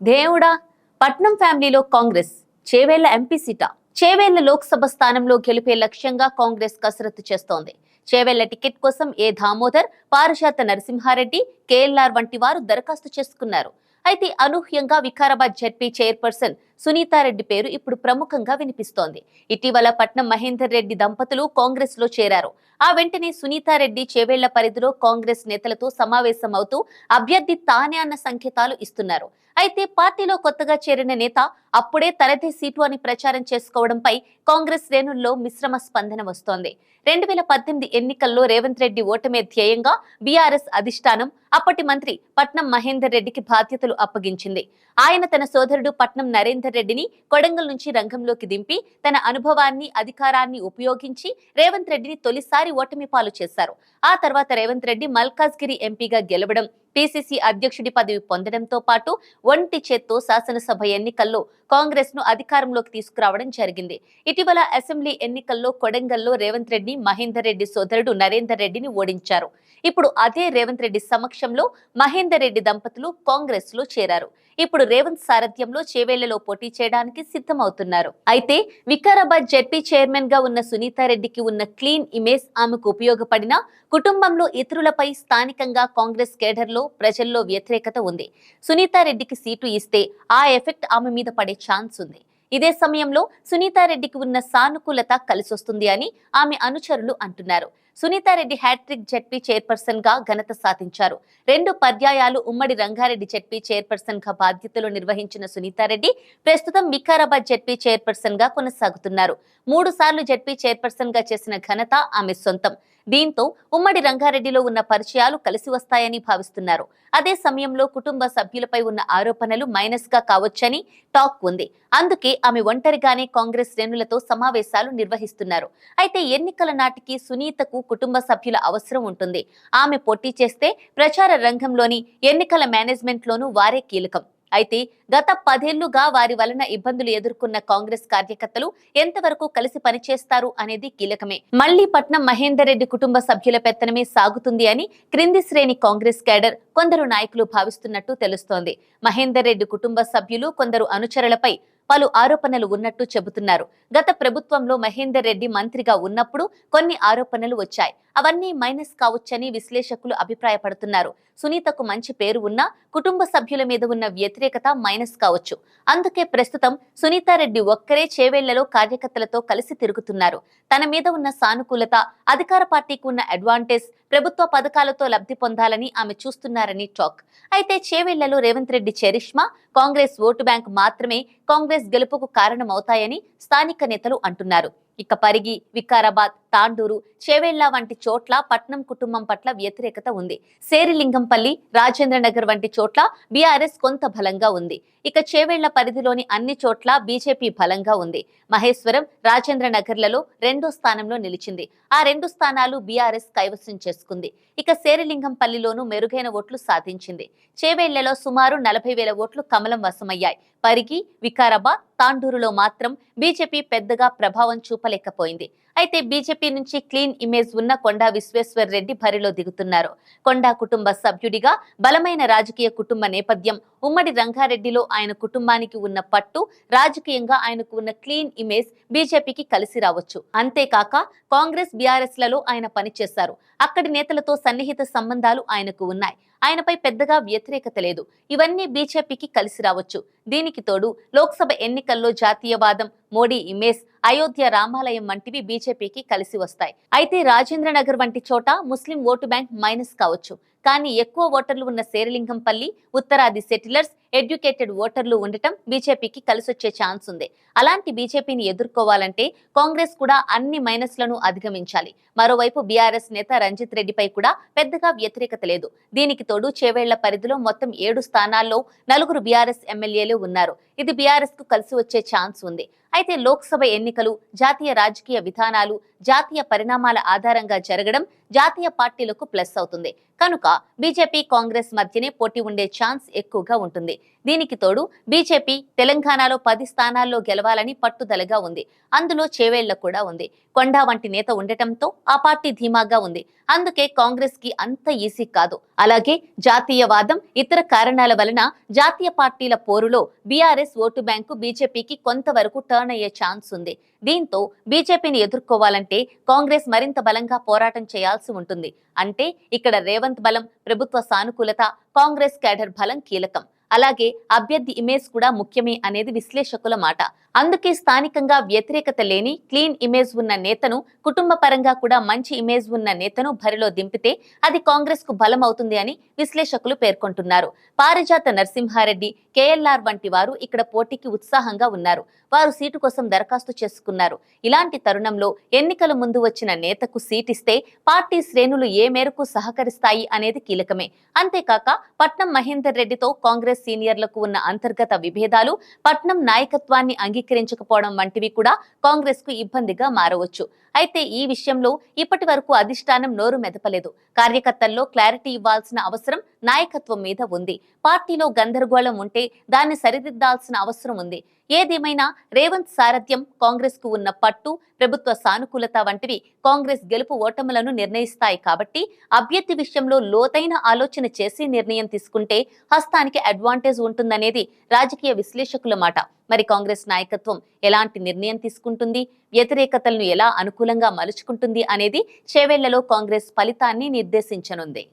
దేవుడా, పట్నం ఫ్యామిలీలో కాంగ్రెస్ చేవేళ్ల ఎంపీ సీట. చేవేళ్ల లోక్సభ స్థానంలో గెలిపే లక్ష్యంగా కాంగ్రెస్ కసరత్తు చేస్తోంది. చేవేళ్ల టికెట్ కోసం ఏ దామోదర్, పారుశాత నరసింహారెడ్డి, కేఎల్ఆర్ వంటి వారు దరఖాస్తు చేసుకున్నారు. అయితే అనూహ్యంగా వికారాబాద్ జెడ్పీ చైర్పర్సన్ సునీతారెడ్డి పేరు ఇప్పుడు ప్రముఖంగా వినిపిస్తోంది. ఇటీవల పట్నం మహేందర్ రెడ్డి దంపతులు కాంగ్రెస్ లో చేరారు. ఆ వెంటనే సునీతారెడ్డి చేవేళ్ల పరిధిలో కాంగ్రెస్ నేతలతో సమావేశమవుతూ అభ్యర్థి తానే అన్న సంకేతాలు ఇస్తున్నారు. అయితే పార్టీలో కొత్తగా చేరిన నేత అప్పుడే తనదే సీటు అని ప్రచారం చేసుకోవడంపై కాంగ్రెస్ శ్రేణుల్లో మిశ్రమ స్పందన వస్తోంది. 2018 ఎన్నికల్లో రేవంత్ రెడ్డి ఓటమే ధ్యేయంగా బీఆర్ఎస్ అధిష్టానం అప్పటి మంత్రి పట్నం మహేందర్ రెడ్డికి బాధ్యతలు అప్పగించింది. ఆయన తన సోదరుడు పట్నం నరేందర్ రెడ్డిని కొడంగల్ నుంచి రంగంలోకి దింపి తన అనుభవాన్ని, అధికారాన్ని ఉపయోగించి రేవంత్ రెడ్డిని తొలిసారి ఓటమి పాలు చేశారు. ఆ తర్వాత రేవంత్ రెడ్డి మల్కాజ్గిరి ఎంపీగా గెలవడం, పీసీసీ అధ్యక్షుడి పదవి పొందడంతో పాటు ఒంటి చేత్తో శాసనసభ ఎన్నికల్లో కాంగ్రెస్ ను అధికారంలోకి తీసుకురావడం జరిగింది. ఇటీవల అసెంబ్లీ ఎన్నికల్లో కొడంగల్లో రేవంత్ రెడ్డి మహేందర్ రెడ్డి సోదరుడు నరేందర్ రెడ్డిని ఓడించారు. ఇప్పుడు అదే రేవంత్ రెడ్డి సమక్షంలో మహేందర్ రెడ్డి దంపతులు కాంగ్రెస్ లో చేరారు. ఇప్పుడు రేవంత్ సారథ్యంలో చేవేళ్లలో పోటీ చేయడానికి సిద్ధమవుతున్నారు. అయితే వికారాబాద్ జెడ్పీ చైర్మన్ గా ఉన్న సునీతారెడ్డికి ఉన్న క్లీన్ ఇమేజ్ ఆమెకు ఉపయోగపడినా కుటుంబంలో ఇతరులపై స్థానికంగా కాంగ్రెస్ కేడర్లో ప్రజల్లో వ్యతిరేకత ఉంది. సునీతారెడ్డికి సీటు ఇస్తే ఆ ఎఫెక్ట్ ఆమె మీద పడే ఛాన్స్ ఉంది. ఇదే సమయంలో సునీతారెడ్డికి ఉన్న సానుకూలత కలిసొస్తుంది అని ఆమె అనుచరులు అంటున్నారు. సునీతారెడ్డి హ్యాట్రిక్ జెడ్పీ చైర్పర్సన్ గా ఘనత సాధించారు. 2 పర్యాయాలు ఉమ్మడి రంగారెడ్డి జెడ్పీ చైర్పర్సన్ గా బాధ్యతలు నిర్వహించిన సునీతారెడ్డి ప్రస్తుతం వికారాబాద్ జెడ్పీ చైర్పర్సన్ గా కొనసాగుతున్నారు. 3 సార్లు జెడ్పీ చైర్పర్సన్ గా చేసిన ఘనత ఆమె సొంతం. దీంతో ఉమ్మడి రంగారెడ్డిలో ఉన్న పరిచయాలు కలిసి వస్తాయని భావిస్తున్నారు. అదే సమయంలో కుటుంబ సభ్యులపై ఉన్న ఆరోపణలు మైనస్ గా కావచ్చని టాక్ ఉంది. అందుకే ఆమె ఒంటరిగానే కాంగ్రెస్ శ్రేణులతో సమావేశాలు నిర్వహిస్తున్నారు. అయితే ఎన్నికల నాటికి సునీతకు కుటుంబ సభ్యుల అవసరం ఉంటుంది. ఆమె పోటీ చేస్తే ప్రచార రంగంలోని ఎన్నికల మేనేజ్మెంట్ లోనూ వారే కీలకం. అయితే గత 10 ఏళ్లుగా వారి వలన ఇబ్బందులు ఎదుర్కొన్న కాంగ్రెస్ కార్యకర్తలు ఎంతవరకు కలిసి పనిచేస్తారు అనేది కీలకమే. మళ్లీ పట్నం మహేందర్ రెడ్డి కుటుంబ సభ్యుల పెత్తనమే సాగుతుంది అని క్రింది శ్రేణి కాంగ్రెస్ కేడర్ కొందరు నాయకులు భావిస్తున్నట్టు తెలుస్తోంది. మహేందర్ రెడ్డి కుటుంబ సభ్యులు కొందరు అనుచరులపై పలు ఆరోపణలు ఉన్నట్టు చెబుతున్నారు. గత ప్రభుత్వంలో మహేందర్ రెడ్డి మంత్రిగా ఉన్నప్పుడు కొన్ని ఆరోపణలు వచ్చాయి. అవన్నీ మైనస్ కావచ్చని విశ్లేషకులు అభిప్రాయపడుతున్నారు. సునీతకు మంచి పేరు ఉన్నా కుటుంబ సభ్యుల మీద ఉన్న వ్యతిరేకత మైనస్ కావచ్చు. అందుకే ప్రస్తుతం సునీతారెడ్డి ఒక్కరే చేవేళ్లలో కార్యకర్తలతో కలిసి తిరుగుతున్నారు. తన మీద ఉన్న సానుకూలత, అధికార పార్టీకి ఉన్న అడ్వాంటేజ్, ప్రభుత్వ పథకాలతో లబ్ధి పొందాలని ఆమె చూస్తున్నారని టాక్. అయితే చేవేళ్లలో Revanth Reddy charisma, Congress vote bank మాత్రమే కాంగ్రెస్ గెలుపుకు కారణమవుతాయని స్థానిక నేతలు అంటున్నారు. ఇక పరిగి, వికారాబాద్, తాండూరు, చేవేళ్ల వంటి చోట్ల పట్నం కుటుంబం పట్ల వ్యతిరేకత ఉంది. శేరిలింగంపల్లి, రాజేంద్రనగర్ వంటి చోట్ల బీఆర్ఎస్ కొంత బలంగా ఉంది. ఇక చేవేళ్ల పరిధిలోని అన్ని చోట్ల బీజేపీ బలంగా ఉంది. మహేశ్వరం, రాజేంద్రనగర్లలో 2వ స్థానంలో నిలిచింది. ఆ 2 స్థానాలు బీఆర్ఎస్ కైవసం చేసుకుంది. ఇక శేరిలింగంపల్లిలోనూ మెరుగైన ఓట్లు సాధించింది. చేవేళ్లలో సుమారు 40,000 ఓట్లు కమలం వశమయ్యాయి. పరిగి, వికారాబాద్, తాండూరులో మాత్రం బీజేపీ పెద్దగా ప్రభావం చూపలేకపోయింది. అయితే బీజేపీ నుంచి క్లీన్ ఇమేజ్ ఉన్న కొండా విశ్వేశ్వర్ రెడ్డి బరిలో దిగుతున్నారు. కొండా కుటుంబ సభ్యుడిగా బలమైన రాజకీయ కుటుంబ నేపథ్యం, ఉమ్మడి రంగారెడ్డిలో ఆయన కుటుంబానికి ఉన్న పట్టు, రాజకీయంగా ఆయనకు ఉన్న క్లీన్ ఇమేజ్ బీజేపీకి కలిసి రావచ్చు. అంతేకాక కాంగ్రెస్, బీఆర్ఎస్ లలో ఆయన పనిచేశారు. అక్కడి నేతలతో సన్నిహిత సంబంధాలు ఆయనకు ఉన్నాయి. ఆయనపై పెద్దగా వ్యతిరేకత లేదు. ఇవన్నీ బీజేపీకి కలిసి రావచ్చు. దీనికి తోడు లోక్సభ ఎన్నికల్లో జాతీయవాదం, మోడీ ఇమేజ్, అయోధ్య రామాలయం వంటివి బీజేపీకి కలిసి వస్తాయి. అయితే రాజేంద్రనగర్ వంటి చోట ముస్లిం ఓటు బ్యాంక్ మైనస్ కావచ్చు. కానీ ఎక్కువ ఓటర్లు ఉన్న శేరిలింగంపల్లి, ఉత్తరాది సెటిలర్స్, ఎడ్యుకేటెడ్ ఓటర్లు ఉండటం బీజేపీకి కలిసొచ్చే ఛాన్స్ ఉంది. అలాంటి బీజేపీని ఎదుర్కోవాలంటే కాంగ్రెస్ కూడా అన్ని మైనస్లను అధిగమించాలి. మరోవైపు బీఆర్ఎస్ నేత రంజిత్ రెడ్డిపై కూడా పెద్దగా వ్యతిరేకత లేదు. దీనికి తోడు చేవేళ్ల పరిధిలో మొత్తం 7 స్థానాల్లో 4 బీఆర్ఎస్ ఎమ్మెల్యేలు ఉన్నారు. ఇది బీఆర్ఎస్ కు కలిసి వచ్చే ఛాన్స్ ఉంది. అయితే లోక్సభ ఎన్నికలు, జాతీయ రాజకీయ విధానాలు, జాతీయ పరిణామాల ఆధారంగా జరగడం జాతీయ పార్టీలకు ప్లస్ అవుతుంది. కనుక బీజేపీ, కాంగ్రెస్ మధ్యనే పోటీ ఉండే ఛాన్స్ ఎక్కువగా ఉంటుంది. దీనికి తోడు బీజేపీ తెలంగాణలో 10 స్థానాల్లో గెలవాలని పట్టుదలగా ఉంది. అందులో చేవేళ్ల కూడా ఉంది. కొండా వంటి నేత ఉండటంతో ఆ పార్టీ ధీమాగా ఉంది. అందుకే కాంగ్రెస్ కి అంత ఈజీ కాదు. అలాగే జాతీయవాదం, ఇతర కారణాల వలన జాతీయ పార్టీల పోరులో బీఆర్ఎస్ ఓటు బ్యాంకు బీజేపీకి కొంతవరకు టర్న్ అయ్యే ఛాన్స్ ఉంది. దీంతో బీజేపీని ఎదుర్కోవాలంటే కాంగ్రెస్ మరింత బలంగా పోరాటం చేయాల్సి ఉంటుంది. అంటే ఇక్కడ రేవంత్ బలం, ప్రభుత్వ సానుకూలత, కాంగ్రెస్ కేడర్ బలం కీలకం. అలాగే అభ్యర్థి ఇమేజ్ కూడా ముఖ్యమే అనేది విశ్లేషకుల మాట. అందుకే స్థానికంగా వ్యతిరేకత లేని క్లీన్ ఇమేజ్ ఉన్న నేతను, కుటుంబ పరంగా కూడా మంచి ఇమేజ్ ఉన్న నేతను బరిలో దింపితే అది కాంగ్రెస్ కు బలం అవుతుంది అని విశ్లేషకులు పేర్కొంటున్నారు. పారిజాత నరసింహారెడ్డి, కేఎల్ఆర్ వంటి వారు ఇక్కడ పోటీకి ఉత్సాహంగా ఉన్నారు. వారు సీటు కోసం దరఖాస్తు చేసుకున్నారు. ఇలాంటి తరుణంలో ఎన్నికల ముందు వచ్చిన నేతకు సీటిస్తే పార్టీ శ్రేణులు ఏ మేరకు సహకరిస్తాయి అనేది కీలకమే. అంతేకాక పట్నం మహేందర్ రెడ్డితో కాంగ్రెస్ సీనియర్లకు ఉన్న అంతర్గత విభేదాలు, పట్నం నాయకత్వాన్ని అంగీకరించకపోవడం వంటివి కూడా కాంగ్రెస్ కు ఇబ్బందిగా మారవచ్చు. అయితే ఈ విషయంలో ఇప్పటి వరకు అధిష్టానం నోరు మెదపలేదు. కార్యకర్తల్లో క్లారిటీ ఇవ్వాల్సిన అవసరం నాయకత్వం మీద ఉంది. పార్టీలో గందరగోళం ఉంటే దాన్ని సరిదిద్దాల్సిన అవసరం ఉంది. ఏదేమైనా రేవంత్ సారథ్యం, కాంగ్రెస్ కు ఉన్న పట్టు, ప్రభుత్వ సానుకూలత వంటివి కాంగ్రెస్ గెలుపు ఓటములను నిర్ణయిస్తాయి. కాబట్టి అభ్యర్థి విషయంలో లోతైన ఆలోచన చేసి నిర్ణయం తీసుకుంటే హస్తానికి అడ్వాంటేజ్ ఉంటుందనేది రాజకీయ విశ్లేషకుల మాట. మరి కాంగ్రెస్ నాయకత్వం ఎలాంటి నిర్ణయం తీసుకుంటుంది, వ్యతిరేకతలను ఎలా అనుకూలంగా మలుచుకుంటుంది అనేది చేవేళ్లలో కాంగ్రెస్ ఫలితాన్ని నిర్దేశించనుంది.